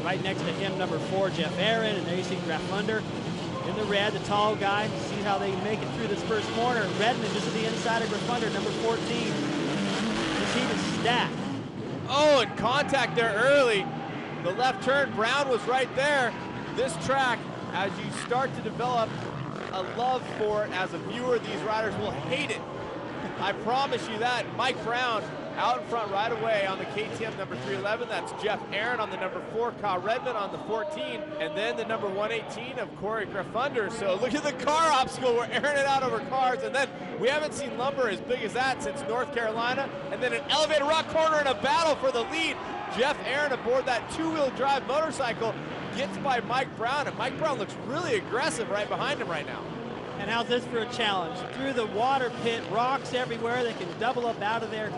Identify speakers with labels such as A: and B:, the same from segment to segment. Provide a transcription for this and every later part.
A: Right next to him, number 4, Jeff Aaron, and there you see Graf Under in the red, the tall guy. See how they make it through this first corner. Redmond just to the inside of Graf Under, number 14. This heat is stacked.
B: Oh, and contact there early. The left turn, Brown was right there. This track, as you start to develop a love for it as a viewer, these riders will hate it. I promise you that. Mike Brown out in front right away on the KTM number 311. That's Jeff Aaron on the number 4, Kyle Redmond on the 14, and then the number 118 of Corey Graffunder. So look at the car obstacle. We're airing it out over cars, and then we haven't seen lumber as big as that since North Carolina. And then an elevated rock corner and a battle for the lead. Jeff Aaron aboard that two-wheel drive motorcycle gets by Mike Brown, and Mike Brown looks really aggressive right behind him right now.
A: And how's this for a challenge? Through the water pit, rocks everywhere. They can double up out of there.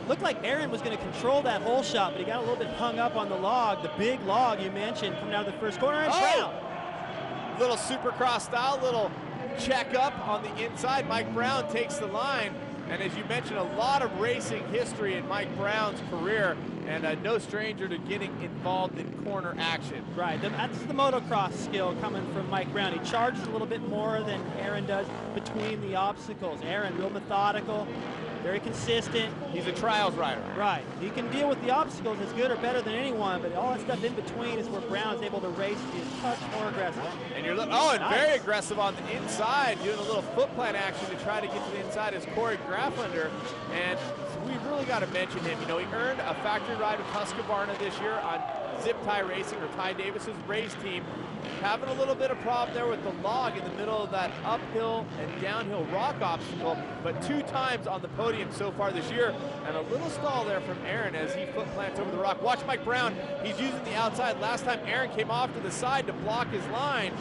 A: Looked like Aaron was going to control that hole shot, but he got a little bit hung up on the log, the big log you mentioned, coming out of the first corner. And Brown.
B: Little Supercross style, little check up on the inside. Mike Brown takes the line. And as you mentioned, a lot of racing history in Mike Brown's career, and no stranger to getting involved in corner action.
A: Right, that's the motocross skill coming from Mike Brown. He charges a little bit more than Aaron does between the obstacles. Aaron, real methodical, very consistent.
B: He's a trials rider.
A: Right, he can deal with the obstacles as good or better than anyone, but all that stuff in between is where Brown's able to race and be a touch more aggressive.
B: And you're nice. Very aggressive on the inside, doing a little foot plant action to try to get to the inside is Corey Graffunder, and we've really got to mention him. You know, he earned a factory ride with Husqvarna this year on Zip Tie Racing, or Ty Davis's race team. Having a little bit of problem there with the log in the middle of that uphill and downhill rock obstacle, but 2 times on the podium so far this year, and a little stall there from Aaron as he foot plants over the rock. Watch Mike Brown, he's using the outside. Last time Aaron came off to the side to block his line,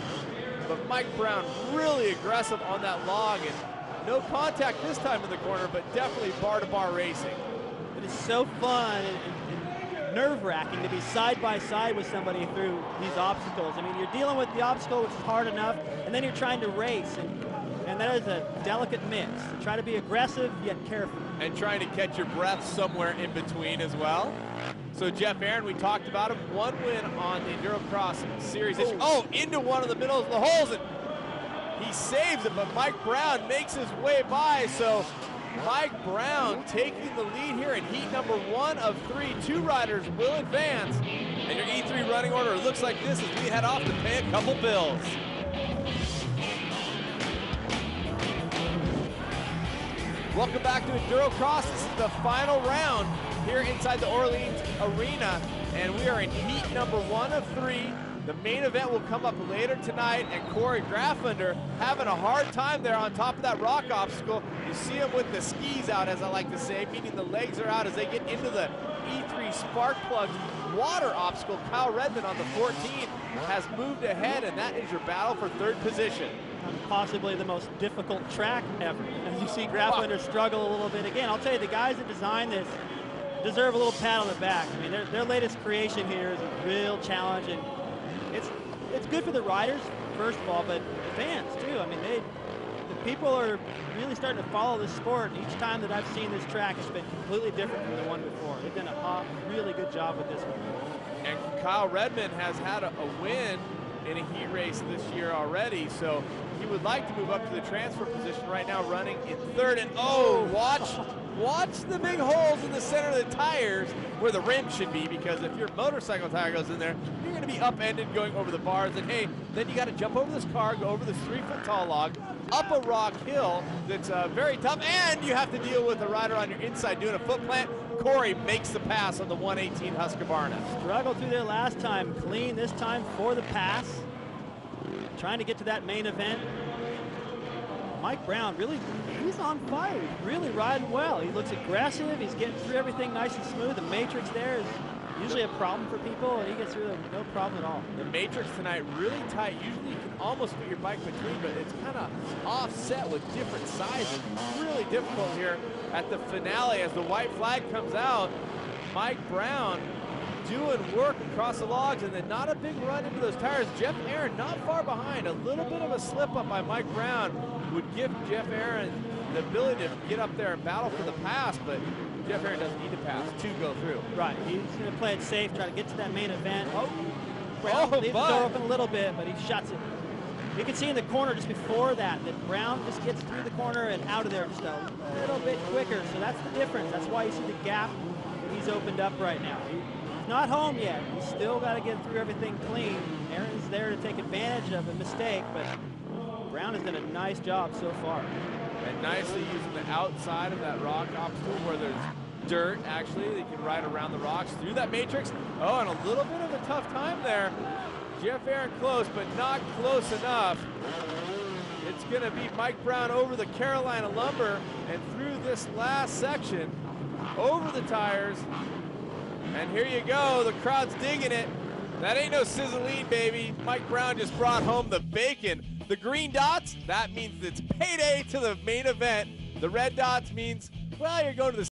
B: but Mike Brown really aggressive on that log, and no contact this time in the corner, but definitely bar-to-bar racing.
A: It is so fun and nerve-wracking to be side-by-side with somebody through these obstacles. I mean, you're dealing with the obstacle, which is hard enough, and then you're trying to race, and that is a delicate mix. To try to be aggressive, yet careful.
B: And trying to catch your breath somewhere in between as well. So Jeff Aaron, we talked about him, 1 win on the Endurocross series. Into one of the middles of the holes, and he saves it, but Mike Brown makes his way by, so Mike Brown taking the lead here in heat number 1 of 3. 2 riders will advance, and your E3 running order looks like this as we head off to pay a couple bills. Welcome back to Endurocross. This is the final round here inside the Orleans Arena, and we are in heat number 1 of 3. The main event will come up later tonight, and Corey Graffunder having a hard time there on top of that rock obstacle. You see him with the skis out, as I like to say, meaning the legs are out as they get into the E3 spark plug water obstacle. Kyle Redmond on the 14 has moved ahead, and that is your battle for 3rd position.
A: Possibly the most difficult track ever. As you see Graffunder struggle a little bit again. I'll tell you, the guys that designed this deserve a little pat on the back. I mean, their latest creation here is a real challenge, and it's good for the riders, first of all, but the fans too. I mean, the people are really starting to follow this sport. Each time that I've seen this track, it's been completely different from the one before. They've done a really good job with this one.
B: And Kyle Redmond has had a win in a heat race this year already, so he would like to move up to the transfer position right now, running in 3rd. And watch the big holes in the center of the tires where the rim should be, because if your motorcycle tire goes in there, you're going to be upended going over the bars. And hey, then you got to jump over this car, go over this 3-foot tall log, up a rock hill that's very tough, and you have to deal with a rider on your inside doing a foot plant. Corey makes the pass on the 118 Husqvarna.
A: Struggled through there last time, clean this time for the pass. Trying to get to that main event. Mike Brown, really, he's on fire. He's really riding well. He looks aggressive. He's getting through everything nice and smooth. The matrix there is usually a problem for people, and he gets through it no problem at all.
B: The matrix tonight really tight. Usually you can almost fit your bike between, but it's kind of offset with different sizes. Really difficult here at the finale as the white flag comes out. Mike Brown doing work across the logs, and then not a big run into those tires. Jeff Aaron not far behind. A little bit of a slip up by Mike Brown would give Jeff Aaron the ability to get up there and battle for the pass, but Jeff Aaron doesn't need to pass to go through.
A: Right, he's going to play it safe, try to get to that main event. Brown leaves the door open a little bit, but he shuts it. You can see in the corner just before that Brown just gets through the corner and out of there just a little bit quicker. So that's the difference. That's why you see the gap that he's opened up right now. He's not home yet. He's still got to get through everything clean. Aaron's there to take advantage of a mistake, but Brown has done a nice job so far.
B: And nicely using the outside of that rock obstacle where there's dirt, actually. They can ride around the rocks through that matrix. Oh, and a little bit of a tough time there. Jeff Aaron close, but not close enough. It's going to be Mike Brown over the Carolina Lumber and through this last section, over the tires. And here you go, the crowd's digging it. That ain't no sizzling, baby. Mike Brown just brought home the bacon. The green dots, that means it's payday to the main event. The red dots means, well, you're going to the